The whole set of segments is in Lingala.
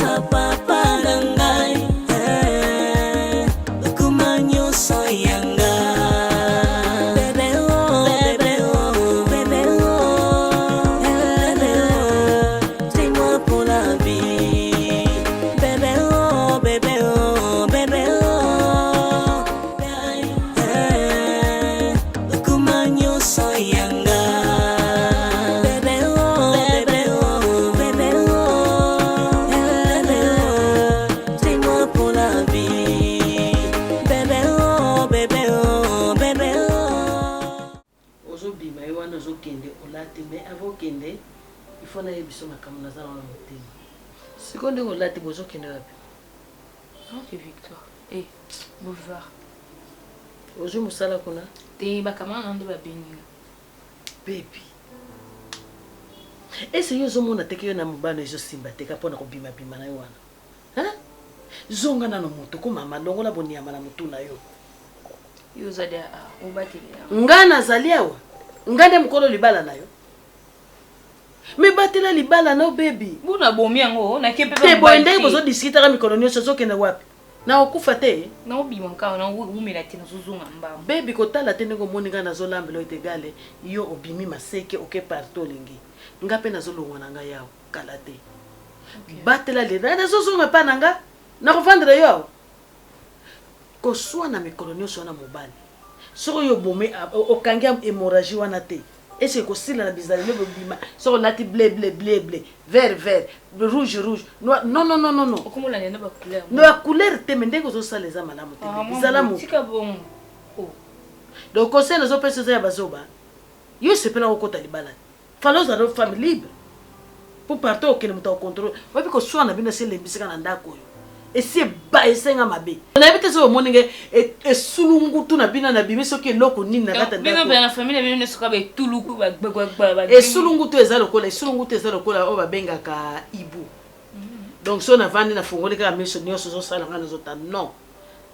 Pesa papa nangai Kumanyo soyanga Bebe oh, bebe oh, bebe oh Bebe oh, dis-moi pour la vie Bebe oh, bebe oh, bebe oh Kumanyo soyanga Bebe oh, bebe oh, bebe oh dis-moi pour la vie Bebe oh, bebe oh, bebe oh Ozobima yo wana ozokende olati mais avant kende il faut na yebiso makambo na zala na motema sekonde olati bozokende wapi Ok, Victoire. Eh, boulevard. ozo musala kuna Te bakamana nande babeni. baby ese yo zomona teke yo na mobano ezosimba teka mpona kobima-bima na yo wana zonga nano moto komama longola boniama na motu na yo Yo zade obateli. nga nazali awa nga nde mokolo libala na yo me batela libala na yo baby Buna bomi yango na kepe te boye ndenge bozodiskitaka mikolo nyonso ozokende wapi na okufa te na obima nkawa na umela te nazozonga mbamba. baby kotala te ndenge omoni nga nazolambela oyo tegale yo obimi maseke oke partout olingi nga mpe nazolongwa na ngai yawa kala te batela leda nazozonga mpa na nga nakovandela yo awa koswana mikolo nyonso wana mobali soko oyo bome okangi hémorragie wana te ese kosila na bizali lobo bima soko lati bleu bleu bleu bleu vert vert rouge rouge noir non non non non non Okomola nenda ba couleur. no ya couleur te me ndenge ozosala eza malamu te bizala mo Tika bon. Oh. donc conseil nazopesa eza ya bazoba yo sepela kokota libala fala ozala femme libre pour partout okende moto akontrole wapi koswana bino esi elembisika na ndako oyo esi eba esenga mabe nayebi te so omoni nge esulungutu na bino na bimi soki eloko nini na kata Bino ndako na famille bino nesuka ba tuluku ba. esulungutu eza lokola oyo babengaka ibu donc so navandi nafungoli kaka miso nyonso ozosala nga nazota non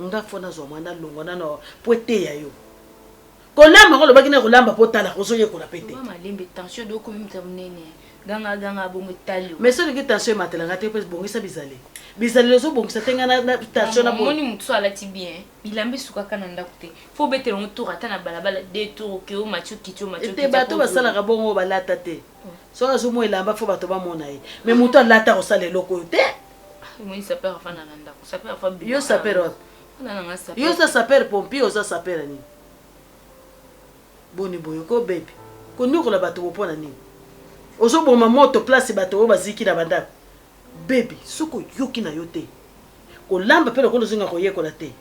nga fo nazwa mwana longo nano po eteya yo kolamba ngo lobaki na kolamba po tala ozoyekola pe te Ba malembe tension do komi mtamnene. Ganga bongo tali. mais soki tension ematelanga te mpe bongisa bizali ozobongisa te nga na tension na moni mutu alati bien bilambe sukaka na ndako te fo betela motour ata na balabala de tour ke o macho kitio te bato basalaka bongo balata te soki azomo elamba fo bato bamona ye mais moto alata kosala eloko oyo te moni saper afana na ndako saper afa bi yo saper wapi yo oza saper pompier oza saper nini boni boyo ko bebi koniokola bato bopona nini ozoboma moto place bato oyo baziki na bandako baby soko yoki na yo te kolamba pe lokolo zinga koyekola te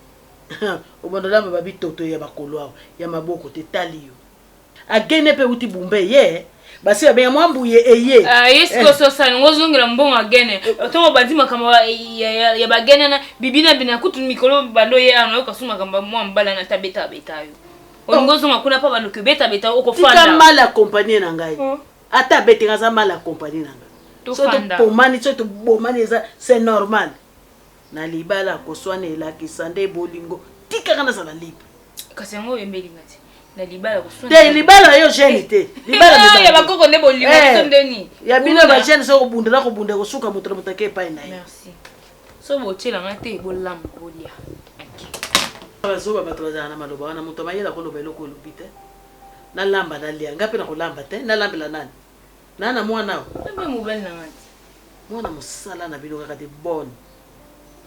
obondolamba babitoto ya bakolo awa ya maboko te tali yo agene pe uti bumbe ye basi babenga mwambuye eye yesko sosani ngozongela mbongo agene otongo badima kama ya bagene na bibina bina kutu mikolo bando ye ano kasuma kamba mwa mbala na tabeta betayo ngozonga kuna pa baloke beta beta okofanda tika mal accompagné na ngai ata bete ngaza mal accompagné na ngai soto pomani soto bomani eza c'est normal na libala koswana elakisa nde bolingo tika kana sala libre kasi ngo yembeli ngati na libala koswana te libala yo jeune te libala ya bakoko nde bolingo sondeni ya bino ba jeune so kobundela kobunda kosuka moto na mutake pa na ye merci so bochela ngate bolam bolia bazoba bato bazala na maloba wana moto mayela koloba eloko olobi te nalamba nalia nga mpe na kolamba te nalambela nani nana mwana mbe mobali na ngati mwana mosala na bino kaka te bonne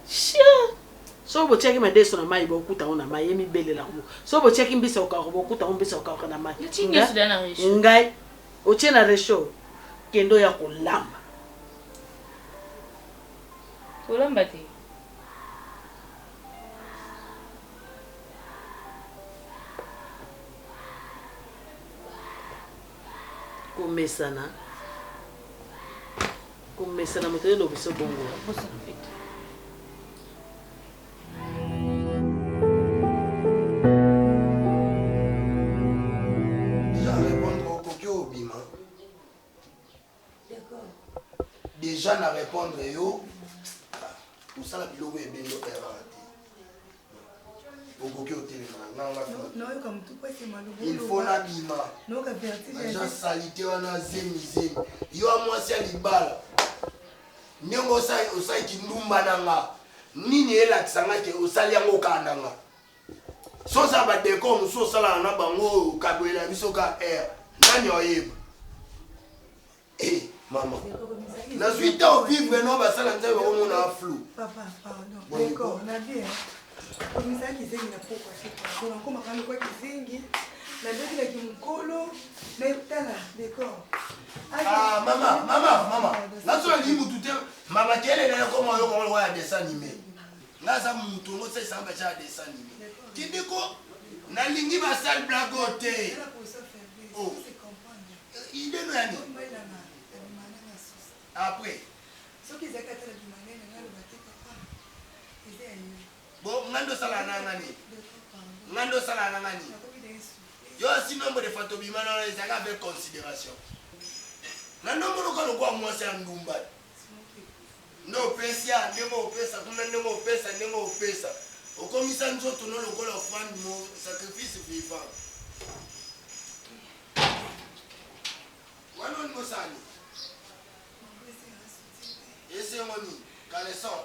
chien so botiaki madeso na mai bokuta ngo na mai emibelela ngo so botiaki mbisa okako bokuta ngo mbisa okako na mai ngai otie na resho kendo ya kolamba kolamba te komesana moto elobi so bongo déjà na répondre yo tout ça la biloko ebendo erreur okoki otelema il faut na bima aja salite wana zemi yo mwasi ya libala ndenge osalaki ndumba na nga nini elakisanga ke osali yango kaka na nga so osala badeko mosusu osalaka na bango kaboyela biso ka air nani oyeba mama nazwi ta ovivre no basala nzambe bakomona flou papa pardon d'accord na bien komisaki kizengi na pokwa sikoa nakomaka lokwa kizengi nabekilaki mokolo natala d'accord mama nasola li mutu te mama kelele nakoma oyo komoloka ya dessin animé ngaza mutu ngo sesanga bacha ya dessin animé kidiko nalingi basali blago te idée no yani après bon ngando sala na ngani yo si nombre de photos bimana les aga avec considération na nombre ko kwa mwasi ya ndumba no pesa ndemo pesa kuna ndemo pesa okomisa nzoto no lokola fan mo sacrifice vivant wano ngo sani ese ngoni kaleson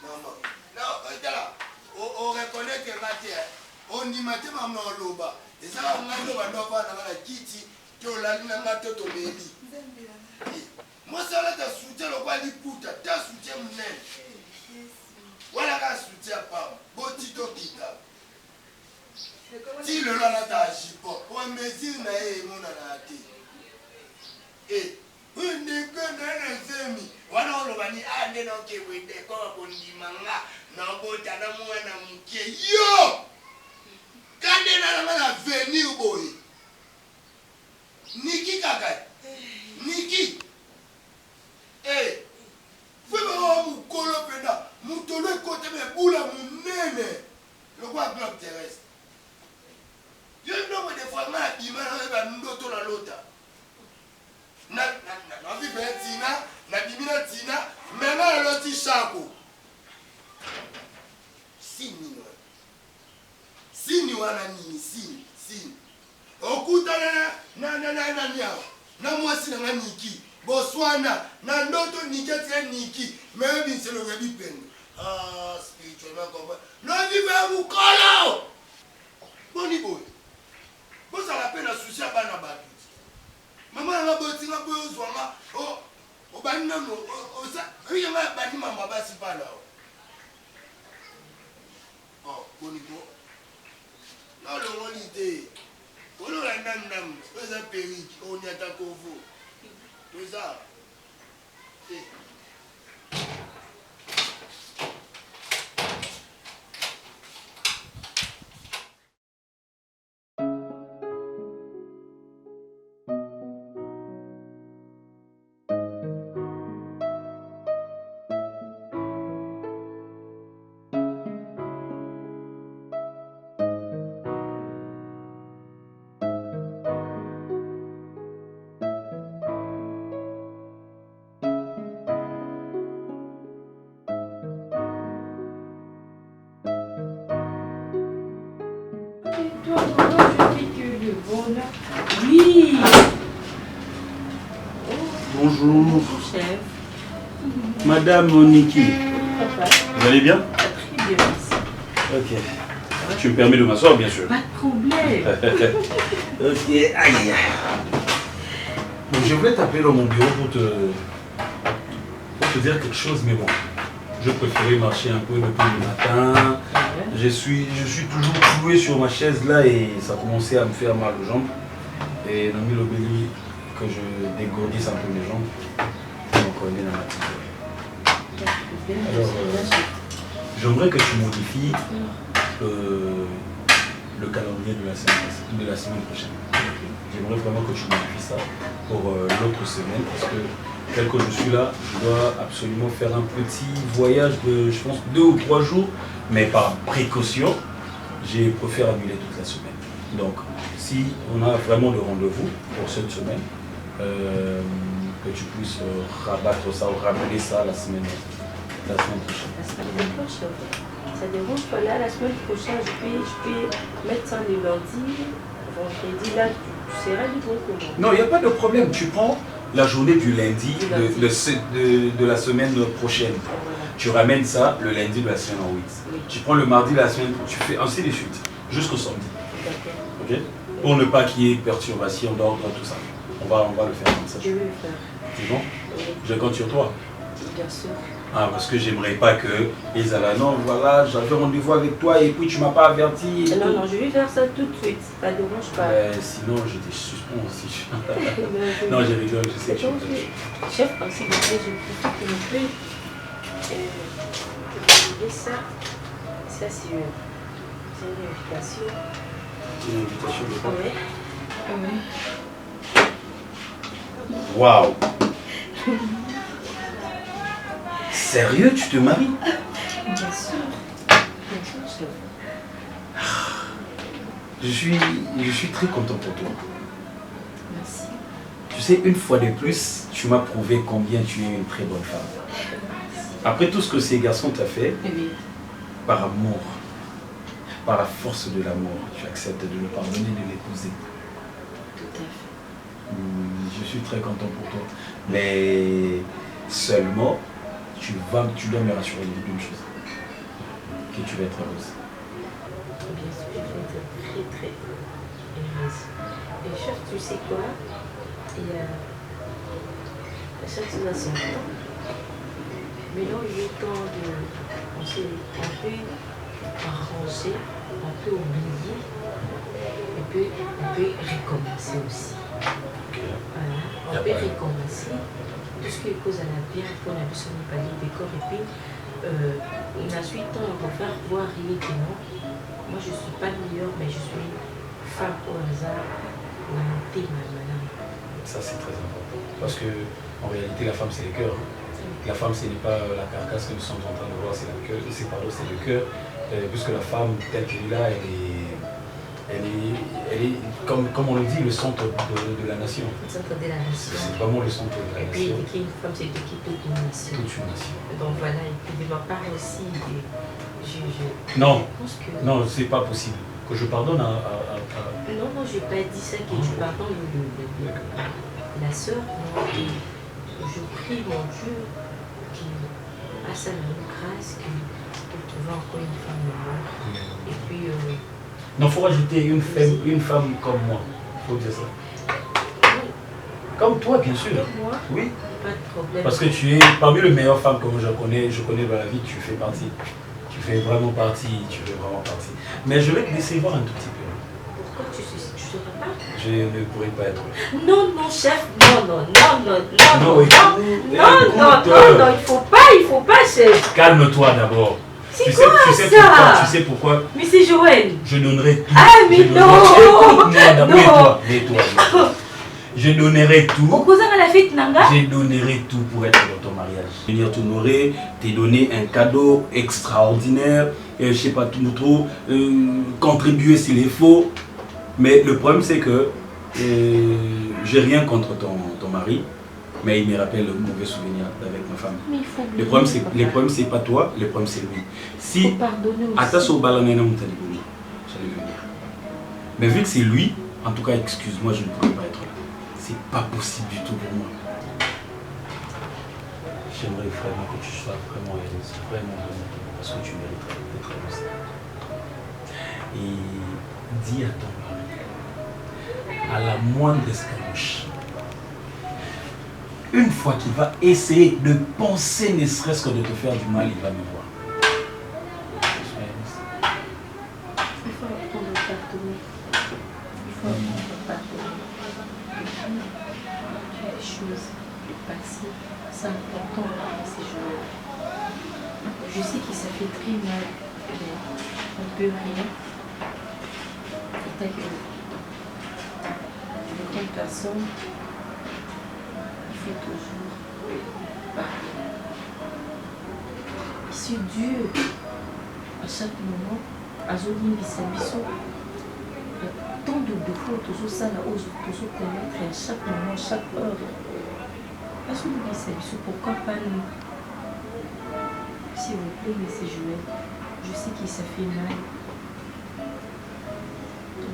maman non etala o reconnaître ngate on dit matin maman loba eza ngando bandoba na bana kiti ke olandi na ngato to bebi moi ça là ta soutien le quoi liputa ta soutien munene wala ka soutien pas botito kita si le là ta jipo pour mesure na e mona na te ndeko na zemi wana olobani ande na ke wende ko kondimanga na bota na mwana mke yo kande na venir boy niki kaka niki fwe mukolo penda mutolo kote me bula munene le quoi globe terrestre yo ndo de fois ma bimana ba ndoto na lota na vive tina na bimina tina mena loti shako sini wana nini sini okuta na niawa na mwasi na niki boswana na ndoto niketi niki mebi nselo ngebi pendo spirituellement comme no vive mukolo boni boy bosa la peine souci bana batu mama na boti nga boyo zwanga o banina no o sa riya ma bani mama basi pala boni bo na lo ngoni te olo la ndam eza periki o nyata kovo toza Oui. Bonjour. Bonjour, chef. Madame Moniki. Papa. Vous allez bien? Très bien, merci. Ok. Tu me permets de m'asseoir, bien sûr. Pas de problème. Ok, aïe. Bon, je voulais t'appeler dans mon bureau pour te dire quelque chose, mais bon. Je préférais marcher un peu depuis le matin. Je suis toujours cloué sur ma chaise là et ça commençait à me faire mal aux jambes. Et Nami Lobeli, que je dégourdisse un peu mes jambes. Donc on est dans ma petite. Alors, j'aimerais que tu modifies le calendrier de la semaine prochaine. J'aimerais vraiment que tu modifies ça pour l'autre semaine parce que tel que je suis là, je dois absolument faire un petit voyage de, je pense, 2 ou 3 jours, mais par précaution, j'ai préféré annuler toute la semaine. Donc, si on a vraiment le rendez-vous pour cette semaine, que tu puisses rabattre ça ou ramener ça la semaine prochaine. La semaine prochaine. Ça dérange pas là, la semaine prochaine, je peux mettre ça le lundi, vendredi, là, tu seras libre comment? Non, il n'y a pas de problème. Tu prends la journée du lundi de la semaine prochaine. Tu ramènes ça le lundi de la semaine en 8. Oui. Tu prends le mardi de la semaine, tu fais ainsi de suite, jusqu'au samedi. D'accord. Ok? Pour ne pas qu'il y ait perturbation d'ordre, tout ça. On va le faire comme ça. Je vais le faire. C'est bon? Oui, Je compte sur toi. bien sûr. Ah, parce que j'aimerais pas que ils allaient, non, voilà, j'avais rendez-vous avec toi et puis tu m'as pas averti. Et Non, tout. non, je vais faire ça tout de suite. Ça ne dérange pas. Sinon, je te suspends aussi. Non, je rigole, je sais que tu me Chef, s'il vous plaît, je profite de me plaît. Ça, c'est une invitation. C'est une invitation de quoi? Oui. Waouh! Sérieux, tu te maries? Bien sûr. Bien sûr, chef. Je suis très content pour toi. Merci. Tu sais, une fois de plus, tu m'as prouvé combien tu es une très bonne femme. Après tout ce que ces garçons t'ont fait, Oui. par amour, par la force de l'amour, tu acceptes de le pardonner, de l'épouser. Tout à fait. Je suis très content pour toi. Mais seulement, tu dois me rassurer d'une chose. Que tu vas être heureuse. Bien sûr, je vais être très très heureuse. Et chef, tu sais quoi? Il y a chaque chose à son temps. Mais là, il est temps de... On peut arranger, on peut oublier, et puis on peut recommencer aussi. Voilà, on peut recommencer. Tout ce qui est cause à la bien, pour la personne n'est pas libre, d'accord. Et puis, ensuite, on va faire voir que non. Moi, je ne suis pas meilleure, mais je suis femme au hasard. Ça, c'est très important. Parce que, en réalité, la femme, c'est le cœur. La femme, ce n'est pas la carcasse que nous sommes en train de voir, c'est le cœur. Puisque la femme, telle qu'elle est là, elle est comme on le dit, le centre de la nation. Le centre de la nation. C'est vraiment le centre de la et puis, nation. il dit qu'une femme, c'est toute une nation. Toute une nation. Donc voilà, et puis de ma part aussi, Non, je pense que... non, c'est pas possible. Que je pardonne à... Non, non, je n'ai pas dit ça, que tu pardonnes la sœur. Non, et je prie mon Dieu à sa même grâce pour trouver encore une femme meilleure. Et puis... Non, il faut rajouter une femme comme moi. Il faut dire ça. Comme toi, bien sûr. Moi, oui. Pas de problème. Parce que tu es parmi les meilleures femmes que je connais dans la vie, tu fais partie. Tu fais vraiment partie. Mais je vais te décevoir un tout petit peu. Pourquoi tu ne seras pas? Je ne pourrais pas être. Non, non, chef, non, il faut pas, chef. Calme-toi d'abord. C'est quoi ça? Tu sais pourquoi? Mais c'est Joël. Je donnerai tout. Ah, mais non. Écoute-moi, mets-toi. Je donnerai tout. Au cousin à la fête, Nanga? Je donnerai tout pour être dans ton mariage. Venir t'honorer, te donner un cadeau extraordinaire, je sais pas trop, contribuer s'il est faux. Mais le problème c'est que j'ai rien contre ton mari, mais il me rappelle le mauvais souvenir avec ma femme. Mais il faut oublier, le problème c'est pas toi, le problème c'est lui. Si j'allais venir. Mais vu que c'est lui, en tout cas excuse-moi, je ne pourrais pas être là. C'est pas possible du tout pour moi. J'aimerais vraiment que tu sois vraiment heureuse, vraiment, parce que tu mériterais d'être heureuse. Et dis à ton mari, à la moindre escarmouche, une fois qu'il va essayer de penser ne serait-ce que de te faire du mal, il va me voir. Il faut apprendre à pardonner. Il faut apprendre à pardonner. Les choses du passé, c'est important dans ces jours. Je sais que ça fait très mal, mais on ne peut rien. Et t'as que les grandes personnes, il faut toujours pardonner. C'est dur à chaque moment, à Zolim Bissabiso. Tant de défauts, toujours ça, toujours connaître à chaque moment, chaque heure. Parce que nous disons, pourquoi pas nous? S'il vous plaît, mais c'est Joël. Je sais que ça fait mal.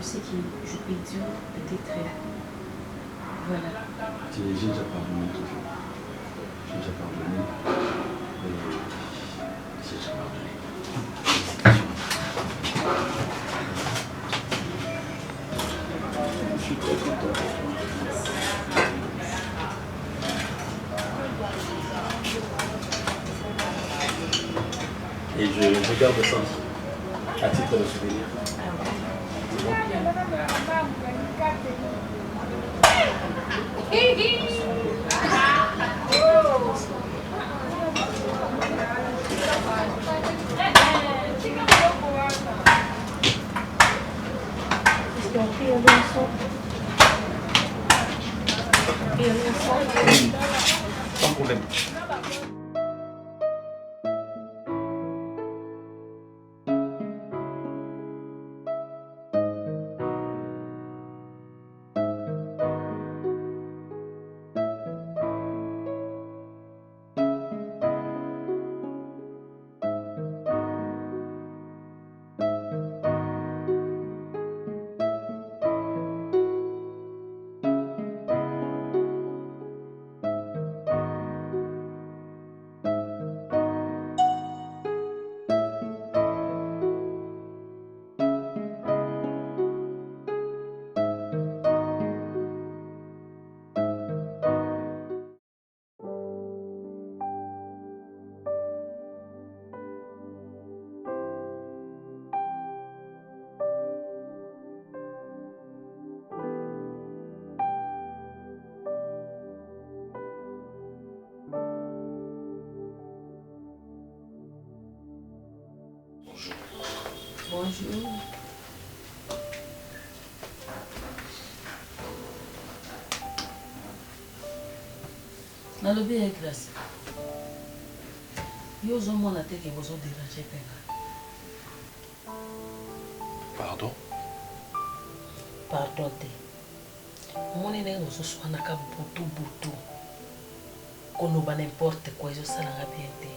sais que je peux dire peut-être. Voilà. J'ai déjà pardonné toujours. J'ai déjà pardonné. J'ai déjà pardonné. Je suis très content pour toi. Et je garde ça à titre de souvenir. Sans problème. Bonjour. nalobi ya classe yo ozomona te ke bozoderange mpe nga. Pardon? Pardon te omoni ndenge ozoswanaka butu koloba n'importe quoi ezosalanga bien te.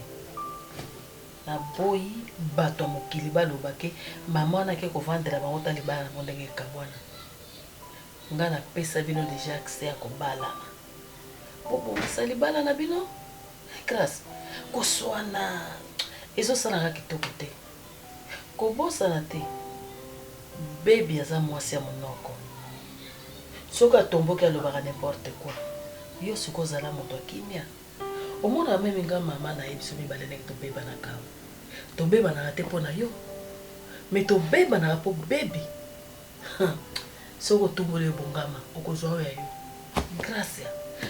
Naboyi bato ya mokili baloba ke mama wana ke kovandela bango ta libala nango ndenge ekabwana. Nga napesa bino deja accès ya kobala po bongisa libala na bino grâce koswana ezosalanga kitoko te kobosana te. Bebi aza mwasi ya monoko soki atomboki alobaka n'importe quoi yo sikoyo ozala moto akimia omona meme nga mama na ye biso mibale ndenge tobebanaka tobebanaka te mpo na yo me tobebanaka mpo bebi soki otumboli ebongama okozwa oyo ya yo grâce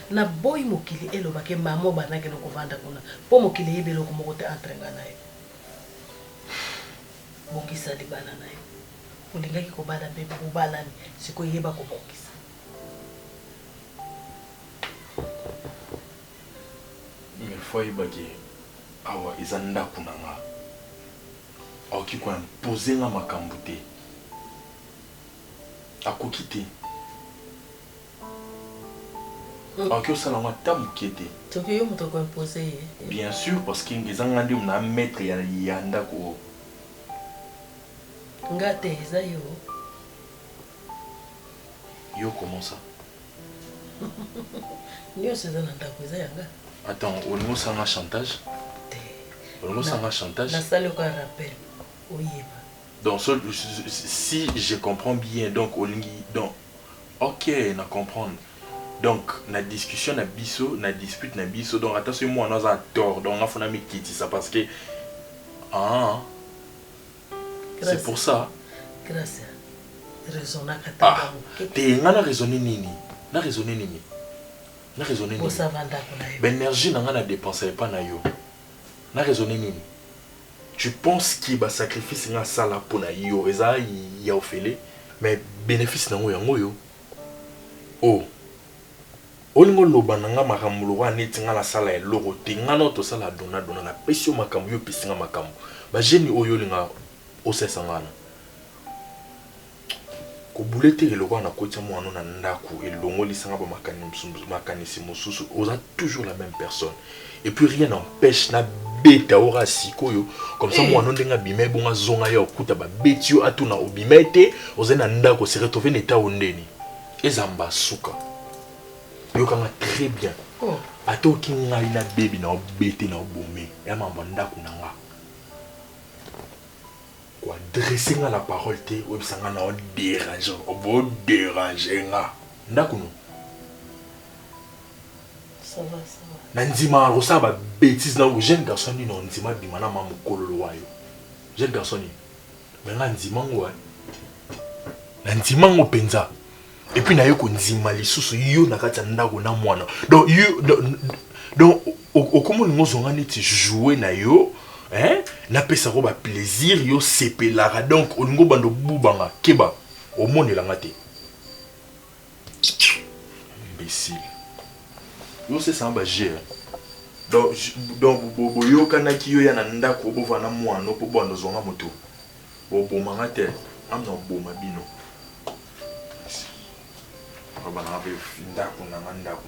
na boyi mokili elobake mama obandaki nokovanda kuna mpo mokili eyebi eloko moko te entre nga na yo. Bongisa libala na yo olingaki kobala bebi obalani sikoyo yeba kobongisa. Mais faut yebaki awa eza ndako na nga akoki koya pose nga makambo te akoki te akoki osala ngo ata moke te. soki yo moto koimpose ye bien sûr parce que eza nga nde na maître ya ndako oyo. nga te eza yo. Yo comment ça? nyonso eza na ndako eza yanga. Attends, olingi osala nga chantage? Olingi osala nga chantage? nasali oka rappel oyeba. Donc si je comprends bien donc olingi donc ok na comprendre donc na discussion na biso na dispute na biso donc attention moi on a tort donc on a mis quitter ça parce que ah c'est pour ça. Grâce raisonnaka ah t'es nga na raisonner nini na raisonner nini na raisonner nini l'énergie n'a rien à dépenser pas na yo na raisonner nini. Tu penses qu'il va sacrifier nga sala pour na yo eza ya ofele mais bénéfice na yango yo oh olingo loba na nga makambo wa neti nga la sala ya loko te nga no to sala dona na pesi yo makambo yo pesi nga makambo ba jeni oyo linga osesa ngana ko boulete le roi na kotia mo na ndako et longo lisanga ba makanisi mosusu oza toujours la même personne et puis rien n'empêche na beta ora sikoyo comme ça mo ndenga bimé bonga zonga ya okuta ba betio atuna obimete ozena ndako se retrouver neta ondeni ezamba suka yokanga très bien atoki ngai na baby na obete na obome ya mamba ndako nanga quoi dresser la parole te websanga na déranger obo déranger nga ndako no ça va Nandima rosa ba bêtise na jeune garçon ni non ndima bimana ma mukolo wayo jeune garçon ni mais nga ndima ngwa ndima penza et puis na yo ko ndima lisusu yo na kati ndako na mwana donc yo donc okomo ngozonga neti jouer na yo na pesa ko ba plaisir yo sepelara donc olingo bando bubanga keba omonelanga te imbécile. Yo c'est ça ba gère. Donc boyo kana kiyo ya na ndako bova na mwana po bondo zonga moto. Bo manga te amna bo mabino. Ba na be ndako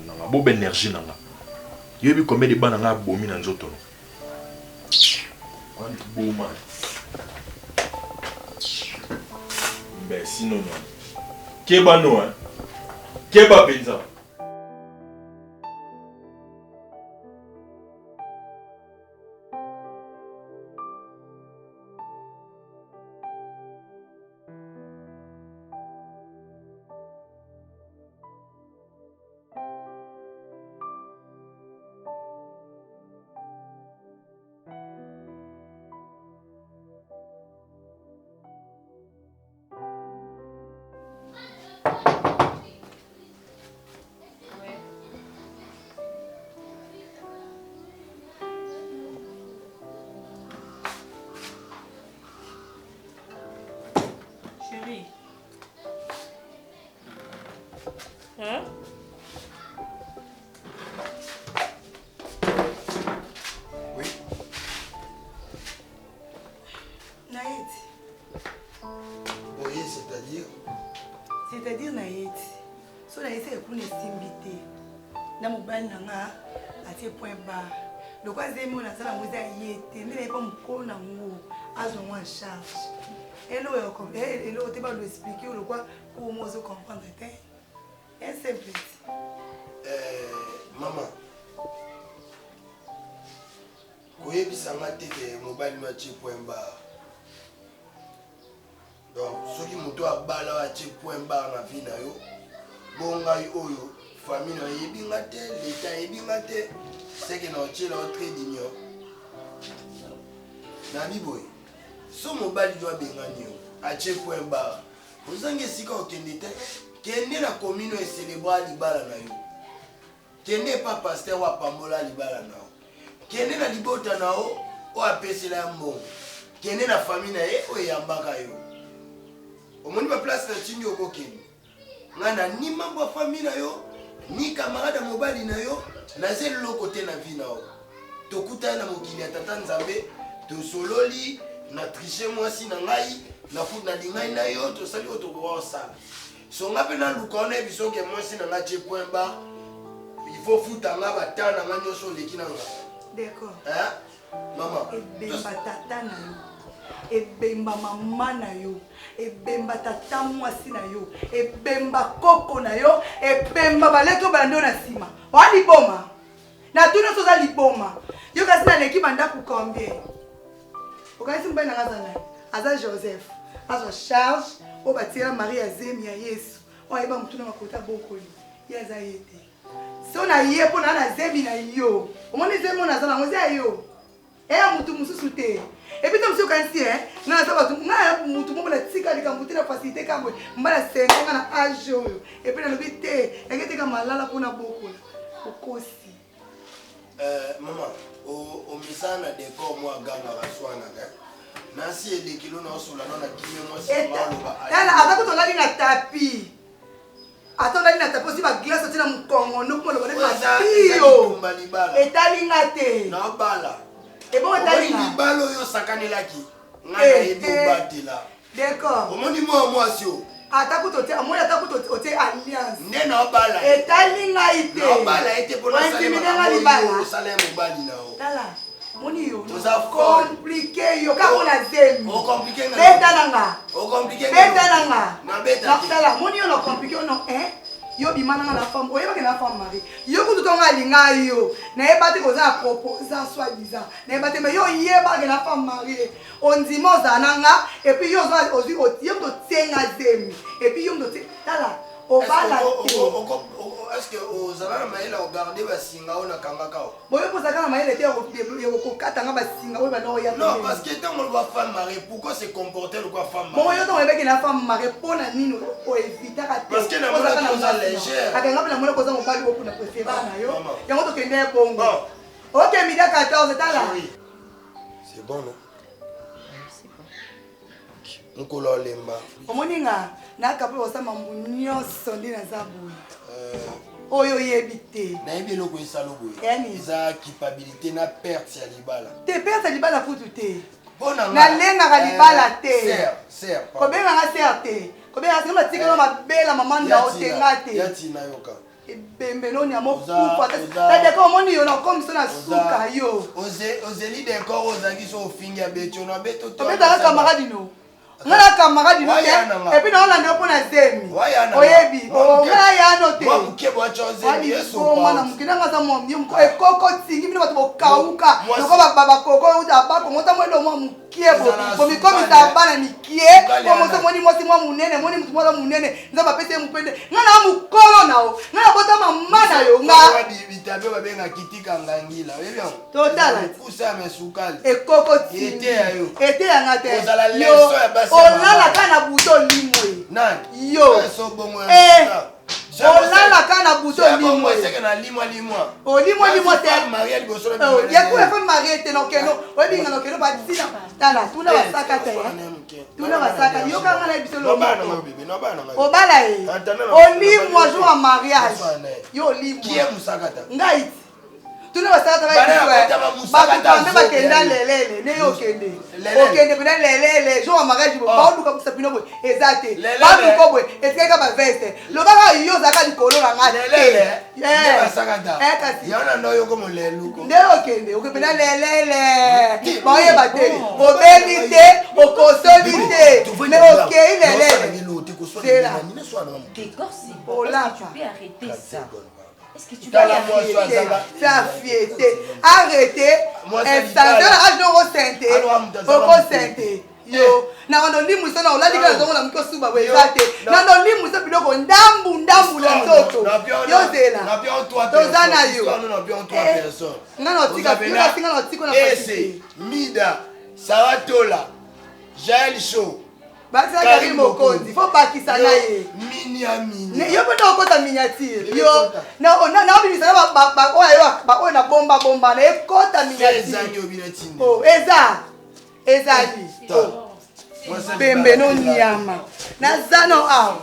na bo énergie nanga. Yo bi combien de bana nga bomi na nzoto. On bo man. Ben sinon non. Keba no hein. Keba penza. Chérie. Hein? Oui. Naïd. Oui, c'est-à-dire? C'est-à-dire Naïd. So Naïd c'est pour les simbités. Na mobile nanga atie point bas. Le quoi c'est mon asala moza yete. Ne pas mko na ngo. Azo en charge. Hello, hello, tu vas lui expliquer le quoi pour moi se comprendre. C'est simple. Maman. Koyebisa ngate ke mobile match point bar. Donc ceux qui moto a bala a point bar na vie na yo. Bonga oyo famille na yebi ngate, l'état yebi ngate. C'est que na chela très d'igno. Na biboy. So mobile doit bengani yo. A point bar. Vous avez sika okende te. Kende na commune et célébrer libala na yo. Kende pas pasteur wa pambola libala na yo. Kende na libota na yo o apesela mbongo. Kende na famille na ye o yambaka yo. Omoni ba place na tindi okokende. Ngana ni mambo ya famille na yo, ni camarade mobile na yo, na zelo côté na vie na yo. Tokuta na mokili ya tata Nzambe, to sololi na tricher mwasi na ngai, na foot na dingai na yo, to sali o to ko sala. So nga pe na lukone biso ke mwasi na nga point bar. Il faut foutre nga batana nga nyoso leki na nga. D'accord. Hein? Maman. Ebemba tata na yo. Ebemba mama na yo. Ebemba tata mwasi na yo. Ebemba koko na yo. Ebemba baleko bando na sima. Wa liboma. Na tuno soza liboma. Yo kasi na leki banda ku combien? Okasi mbana ngazana. Aza Joseph. Aza Charles. O batira Marie azemi ya Yesu. O eba mutuna makota bokoli. Yaza yete. So na ye po na zemi na yo. Omoni zemi na zana ngozi ayo. Mutu mususu te. Et puis comme si na ça va na mutu mo na tika likambuti na facilité kamwe. Mbala senga na age oyo. Et puis na lobite, ngete ka malala pona bokola. Okosi. Maman, o misana de ko mo aganga baswana ka. Nasi elekilo na osula na kime mo se maloba. Tala atako to lali na tapi. Ato lali na tapi si ba glace tina mkongo no ko lo ba pio. Etali ngate. Na bala. Et bon etali na balo yo sakane laki. Ngana yebi obatela. D'accord. Omoni mo sio. Atakuto te amona atakuto te alliance. Nena obala. Etalinga ite. Obala ite pour la salema. Salema obali na o. Tala. Moni yo. Compliqué yo ka ona zemi. O compliqué nga. Beta nanga. O compliqué nga. Beta nanga. Na beta. Tala, moni yo no compliqué no yo bimana na femme. Oyeba ke na femme mari. Yo kutu tonga linga yo. Na yeba te koza propos, ça soit disant. Na yeba te mais yo yeba ke na femme mari. On dit mo zananga et puis yo zo ozi otie to tenga zemi. Et puis yo ndo te tala. Obala te. Est-ce que aux alana maïla regarder basinga ona kangaka o? Boyo pour ça quand maïla était au katanga basinga oyo bano ya. Non, parce que tant on va femme mariée, pourquoi se comporter le quoi femme mariée? Bon yo to ebe ke na femme mariée pona nino o éviter ka te. Parce que na mona cosa légère. Akanga na mona cosa mobali oku na préférer na yo. Yango to kende bongo. OK, midi 14 tala. C'est bon non? Nkolo lemba. Omoninga na kapo osama nyonso ndi na zabu. Oyo yebite. Na yebi loko esalo boy. Yani za culpabilité na perte ya libala. Te perte libala kutu te. Bona na lenga ka libala te. Ser. Ko benga nga ser te. Ko benga sima tikelo mabela mamanda otenga te. Yati na yoka. Bembeloni ya mokufa. Tade ko moni yo na komiso na suka yo. Ozeli de corps ozangi so fingi ya beto na beto to. Obeta camarade no. Ngala camarade no te. Et puis na Hollande po na zemi. Oyebi. O ngala ya no te. Wa mukebo acha zemi yeso. O mwana mukina ngasa mo ekoko tingi bino bato bokauka. Noko baba koko uta bako mota mwendo mwa mukiebo. Komi ta bana mikie. Komo so moni mosi mwa munene, moni mutu mwa munene. Nza bapese mupende. Ngala mukolo nao. Ngala bota mama na yo nga. Wa bitabe babenga kitika ngangila. Webi yango. Totala. Kusa mesukali. Ekoko tingi. Ete ya yo. Ete ya ngate. Ozala leso ya basi. Olala kana buto limwe. Nani? Yo. So bongo. Olala kana buto limwe. C'est na limwa. O limwa te. Maria liboso na bimwe. Ya ku fa Maria te no keno. Oyebinga no keno ba tsina. Tala, tuna basaka te. Tuna basaka. Yo kanga na biso lo. No bana. Obala e. O limwa jour en mariage. Yo limwa. Qui est musakata? Ngai. Tuna basaka ta ba biso. Ba kenda lelele, ne yo kende. Okende pena lelele, jour en mariage ba luka kusapino boy. Ezate. Ba luka boy, etkeka ba veste. Lo ba yo zaka dikolo na ngate. Lelele. Ne basakata. Kasi. Yana no yo komo leluko. Ne okende, okepena lelele. Ba ye bate. Obelite, okosodite. Ne okei lelele. Tes corps, c'est bon. Est-ce que tu peux arrêter ça? Est-ce que tu peux arrêter ça? Arrêtez. Extension la rage no resente. Okosente. Yo, na ndo limu sana olali kana zongo na mko suba wezate. Na ndo limu so biloko ndambu na toto. Yo zela. Na bien toi Tozana yo. Na bien toi personne. Ngana tika na Ese Mida Sawatola Jael Show. Basa Karim Mokonzi, faut pas qu'il s'en aille. Mini. Yo peut pas kota miniature. Yo, na bi ça ba oyo na bomba na kota miniature. Oh, ezali. Bembe no nyama. Na zano aw.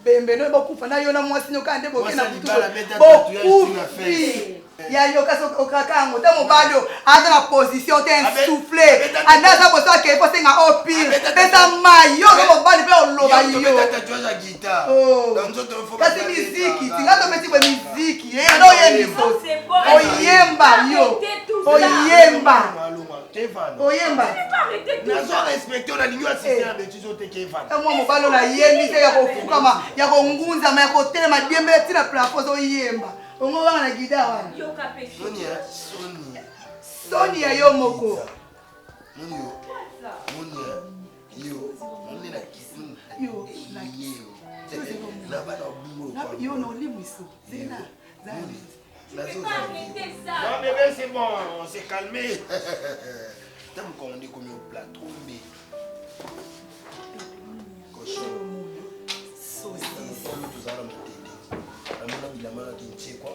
Bembe no bokufa na yo na mwasi no kande bokena kutu. Bokufi. Ya yo kaso okakango tamo bado ata na position te souffler anaza bosa ke ko senga au pire pesa mai yo ko bali pe oloba yo kasi miziki tingato meti kwa miziki ye no ye miso oyemba yo oyemba nazo respecter na linyo assistant à bêtise au tekefan tamo mobalo na yembi se ya ko fukama ya ko ngunza ma ya ko telema diembe tina plafond oyemba ongo wana na gida wana Sonia yo moko yo no limiso zena non bébé c'est bon on s'est calmé t'as me commandé comme au plat trombé cochon saucisse tout ça là la mano qui tient quoi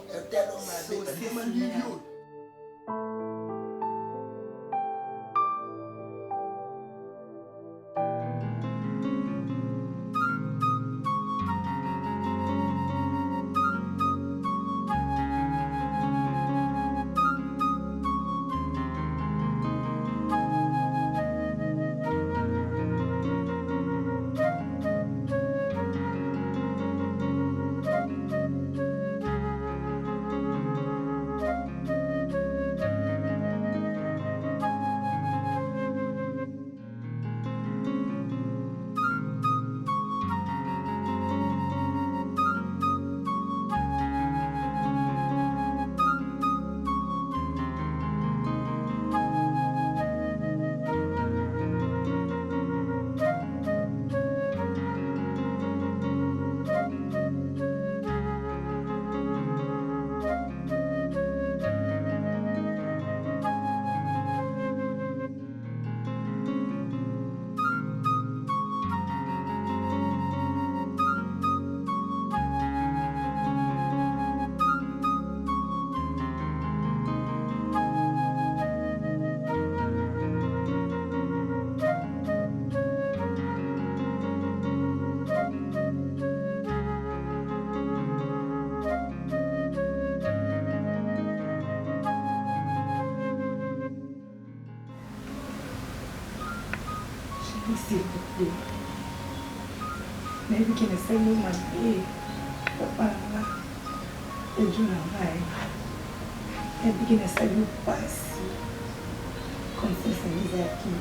s'il vous plaît. Mais qui ne sait pas m'appeler. Papa là. Et je n'en ai. Et qui ne sait pas si. Comme ça, ça nous a acquis.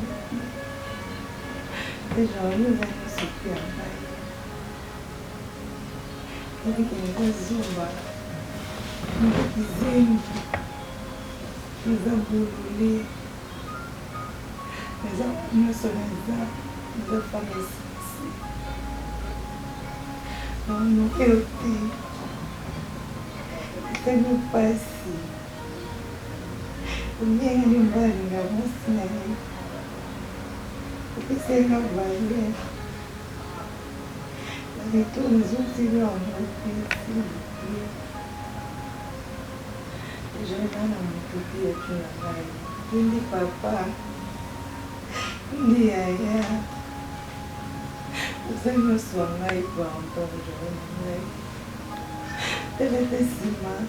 Déjà, nous allons se faire. Et qui ne sait pas. Nous avons brûlé. Nous sommes les femmes ici. Nous étions. C'est nous passé. Nous avons c'est une valeur. La retour nous ont en je vais dans mon côté et tu l'as. Je dis papa. Je dis aïe. Vous avez me soigner pour encore aujourd'hui. Elle était si mal.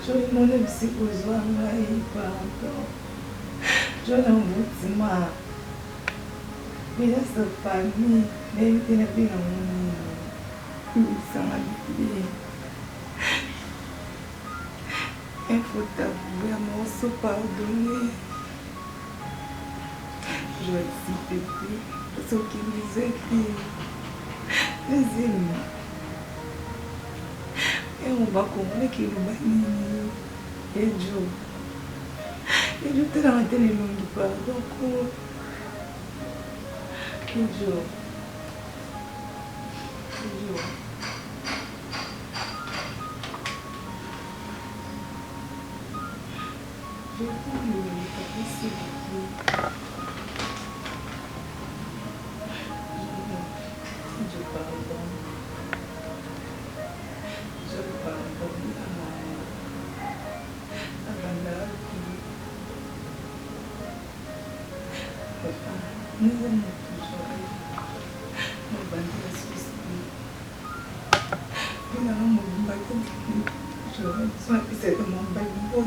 Je lui demande si vous soignez pour encore. Je n'en veux pas. Mais là, cette famille, même si elle n'est pas dans mon lit, ils sont habitués. Il faut vraiment se pardonner. Je vais dire, bébé, ce qui nous est dit. Les ennemis. Et on va comprendre qu'il nous banit. Et Dieu. Et Dieu te l'a maintenu le monde pardon. Et Dieu. Et Dieu. Je vous prie, s'il vous plaît. Je pardonne. Je pardonne à ma papa, nous aimons toujours nos bandes soucis. Nous avons mon bateau. Je reçois que c'est de mon bateau.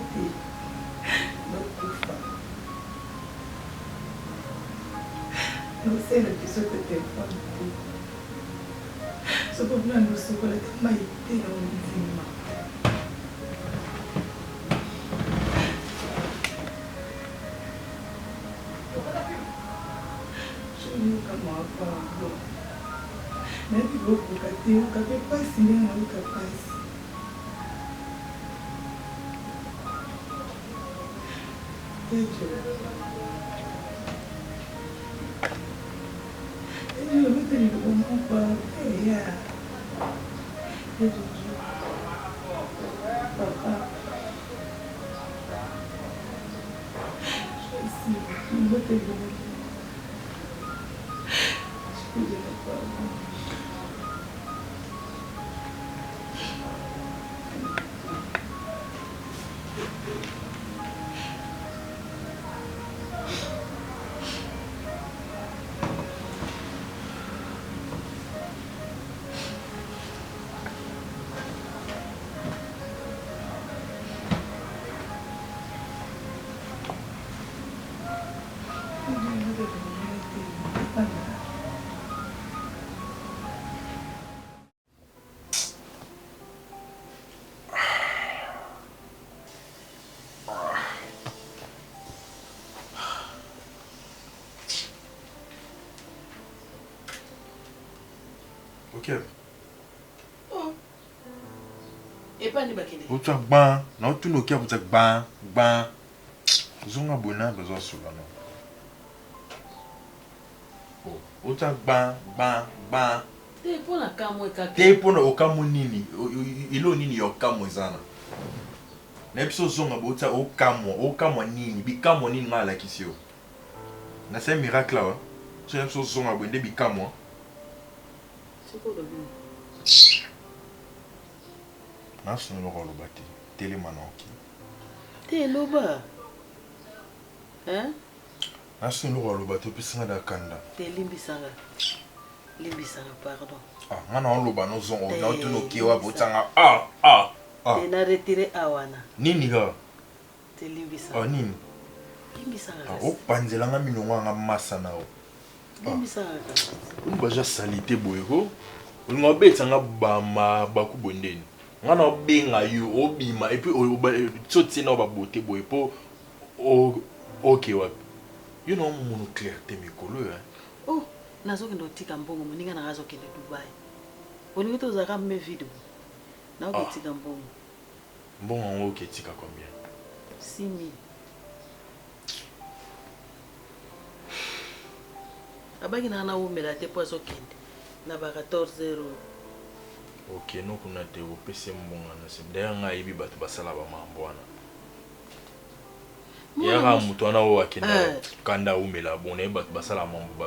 Não sei na pessoa que tem fome. Só para falar no seu colega, mas tem um enzima. Eu nunca me apago. Nem vou colocar teu cabelo para cima, não capaz. Eu não tenho como pagar. Papá. Não vou ter como. Ok. Oh. Et pas ni bakene. Vous êtes ban, non tout nos cas vous êtes ban. Vous avez besoin de cela non. Oh, vous êtes ban. Te pona kamwe kaka. Te pona okamu nini, ilo nini okamu zana. Na biso zonga bota okamu nini, bikamu nini ngala kisio. Na c'est un miracle là. So na biso zonga bende bikamu. Nasu no lo bati. Tele manoki. Te loba. Hein? Nasu no lo bati pisanga da kanda. Te limbisanga. Limbisanga pardon. Ah, ngana on lo ba no zongo na to no kiwa botanga. Te na retiré awana. Nini ga? Te limbisanga. Ah nini? Limbisanga. Ah, o panzela nga minonga nga massa na o. On va déjà salité boyko. On va bête nga bama baku bondeni. On va benga yo obima et puis sauter na ba beauté boypo OK wa. You know mon clarté mikolo hein. Oh, nazo kendo tika mbongo moninga na razo kende Dubai. Oninga to zaka me video. Na ko tika mbongo. Mbongo en OK tika combien? 6 000. Abaki na umela te pozo kende. Na ba 14 €. OK, no kuna te o pese mbongo na se. D'ailleurs nga ibi bato basala ba mambwana. Yara mutu ana o akenda kanda umela bona bato basala mambo ba.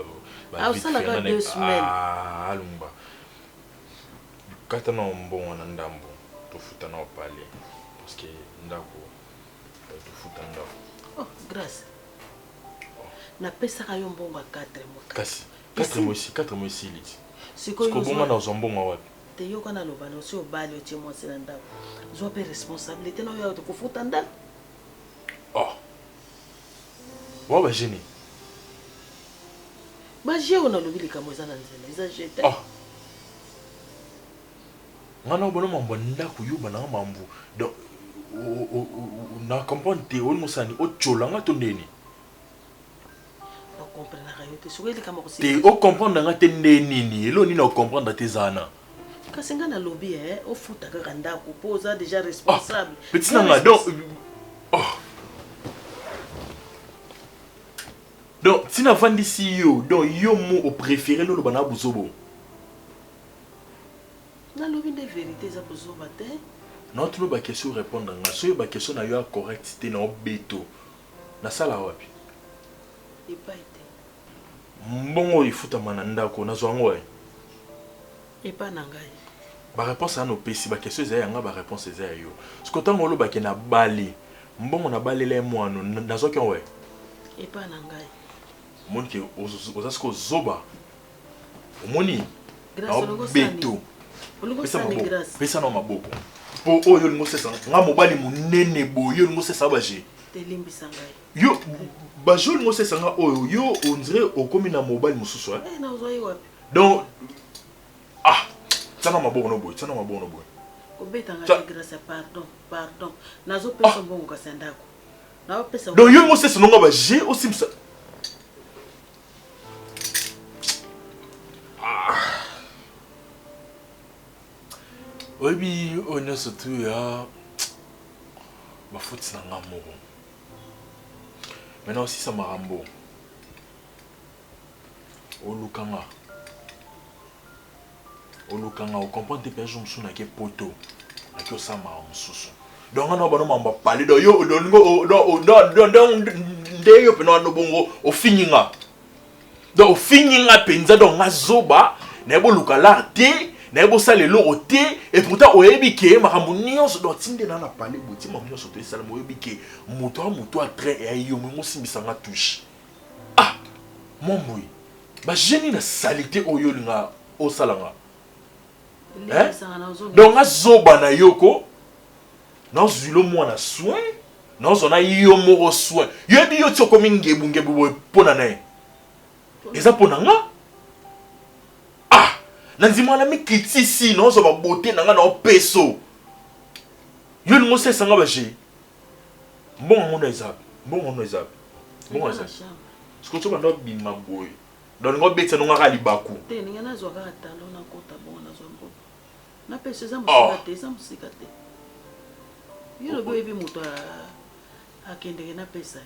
Ah, ça la 2 semaines. Ah, alumba. Kata na mbongo na ndambo. To futa na opale parce que ndako to futa ndako. Oh, grâce. Na pesa ka yo mbongo 4 mois. Kasi 4 mois ici liti. Siko yo bongo na zombongo wapi? Te yo kana loba no si obali o timo sina ndako. Zo pe responsabilité na yo to futa ndako. Oh. Wa ba jeni. Ba je ona lobili ka moza na nzela. Iza jete. Oh. Ngana bono mambo ndako yo bana mambo. Donc na comprendre te on musani o chola nga to ndeni. On comprendre ka yo te soeli kama ko te o comprendre nga te ndeni ni elo ni na comprendre te zana. Kasi nga na lobby o futa ka ndako poza déjà responsable. Petit nga donc donc si na vandi si yo donc yo mo au préféré lo bana buzobo. Na lobby de vérité za buzoba te. Non tu no ba question répondre nga so yo ba question na yo correct te na obeto. Na sala wapi? E pa ite. Mbongo ifuta mana ndako na zwango e. E pa na ngai. Ba réponse à nos pesi ba question za yanga ba réponse za yo. Sko tango lo ba ke na bali. Mbongo na bali le mwano na zoki we. E pa na ngai. Moni ke ozasko zoba. Omoni. Grâce logo beto. Pesa na maboko. Po oyo lingo sesa nga mobali munene boyo lingo sesa baje. Te limbisa ngai. Yo ba jo lingo sesa nga oyo yo on dirait okomi na mobali mususu hein. Na ozoyi wapi? Donc tsana maboko no boy, tsana maboko no boy. Obeta nga grâce pardon. Nazo pesa mbongo ka sendako. Na pesa. Donc yo ngo sesa nonga baje osimsa. Obi on a surtout ya ba faute na ngamo. Maintenant aussi ça marambo. Olukanga, on comprend des personnes qui sont na ke poto, na ke ça maramsusu. Donc on a bon mamba parler do yo do ndeyo pena no bongo o fininga. Donc o fininga penza do ngazoba, na bo lukala te. Nebo salelo ote et pourtant oyebi ke makambo nyonso do tinde na na parler boti makambo nyonso to sala moyebi ke moto a très et yo mo simbisa nga touche. Ah mon boy ba jeni na salité oyo linga o salanga hein donc azoba na yoko na zulo mwana soin na zona yo mo soin yebi yo tsoko mingebu boy pona na eza pona nga Nanzimana mi kitisi non so ba beauté nanga na peso. Yo ngo sesa nga baje. Mbongo no ezap. Mbongo ezap. Sko to ba no bi maboy. Don ngo betsa no nga libaku. Te ninga na zo ka talo na kota bongo na zo mbo. Na peso za musika te. Yo lo bebi muto akende na pesa.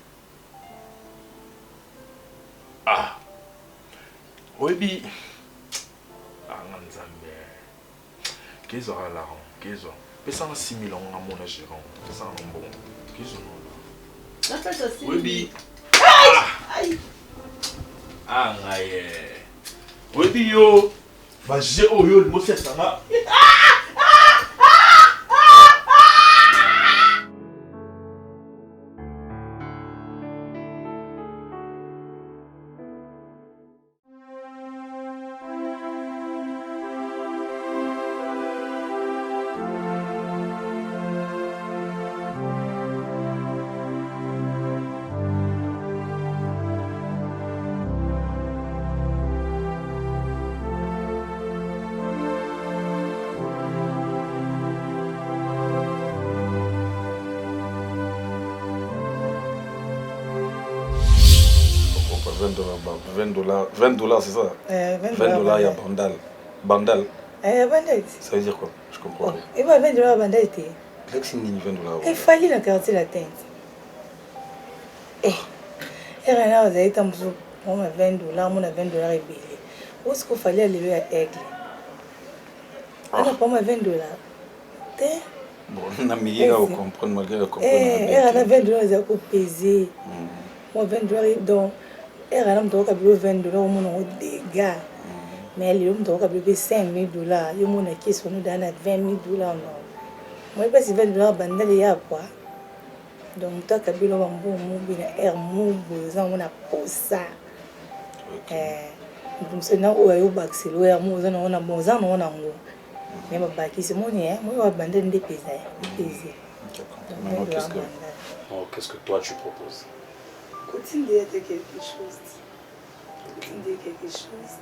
Oyebi Nzambe. Kezo ala ron, kezo. Pesa na 6 000 on amona gérant. Pesa na bon. Kezo no. Na pesa 6 000. Webi. Ngaye. Webi yo. Ba je oyo mo sesa nga. 20 dollars, c'est ça? 20 dollars, il y a bandal. Bandal. Bandal. Ça veut dire quoi? Je comprends rien. Et 20 dollars bandal était. Lex ni 20 dollars. Il fallait la quartier la tête. Et rien à dire, tant on a 20 dollars, on a 20 dollars et billet. Où est-ce qu'il fallait aller à Aigle? On a pas 20 dollars. Bon, on a mis à comprendre malgré le comprendre. On a 20 dollars, ils ont pesé. Moi, 20 dollars, donc, on a 20 dollars, on a des dégâts. Mais les hommes ont payé 5 000 dollars. Ils ont qui sont nous dans 20 000 dollars. Moi, je sais pas si 20 dollars, bandal y a quoi. Donc, toi, tu as bien un bon mot, un mot, on a posé ça. Donc, c'est là où il y a eu Baxel, où il y a un mot, on a bon, on a un mot. Mais ma baki, c'est mon nez, moi, je vais bandal des pesées. Qu'est-ce que toi tu proposes? Continue de dire quelque chose. Continue de dire quelque chose.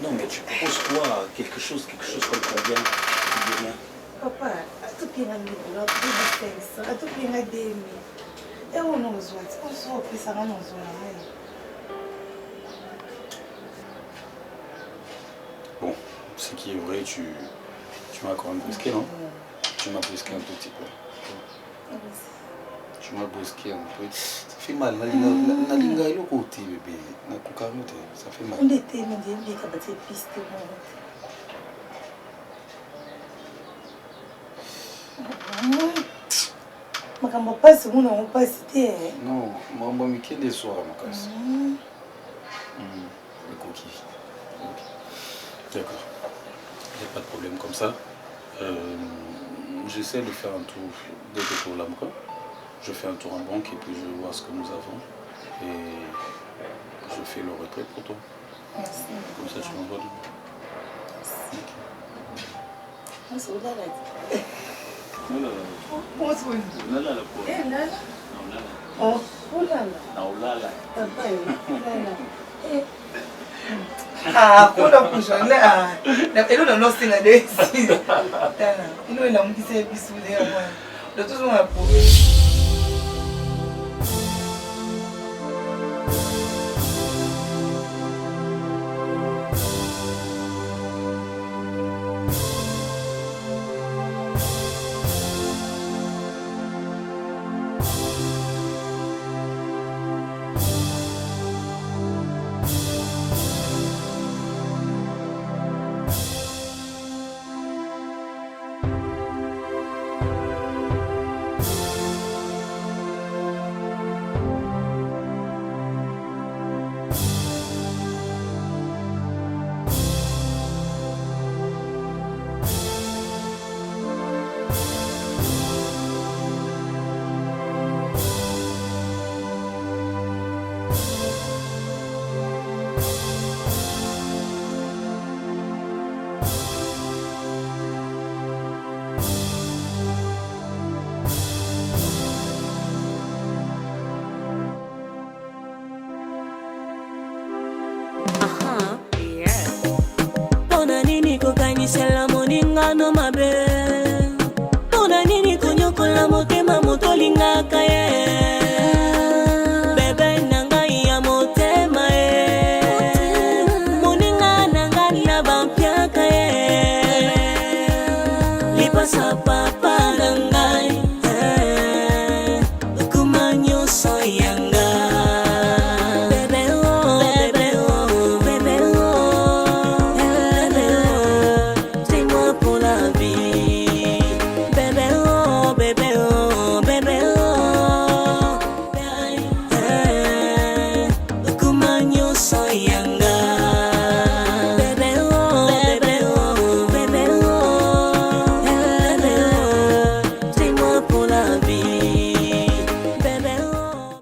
Non, mais tu proposes quoi? Quelque chose comme combien? Papa, tout bien à 1000 dollars, tout bien à 500, tout bien à 2000. Et on a besoin, on se refait ça, on a besoin. Bon, ce qui est vrai, tu m'as quand même brusqué, non? Tu m'as brusqué un tout petit peu. Tu m'as brusqué un peu. Ça fait mal. Nalinga est le côté, bébé. Ça fait mal. On était, mais il y a des pistes. Je ne sais pas si on n'a pas cité. Non, moi, je suis des soirs à ma casse. Le coquille. D'accord. Il n'y a pas de problème comme ça. J'essaie de faire un tour dès que pour l'AMCA. Je fais un tour en banque et puis je vois ce que nous avons. Et je fais le retrait pour toi. Merci. Comme ça, tu m'envoies du Merci. Merci. Ah, kuna kushona na elo na nosi na desi tana ino ina mkise bisule ya mwana ndo tuzo ngapo. Sela moninga no mabe. Pona nini kunyokola motema motolinga kaya.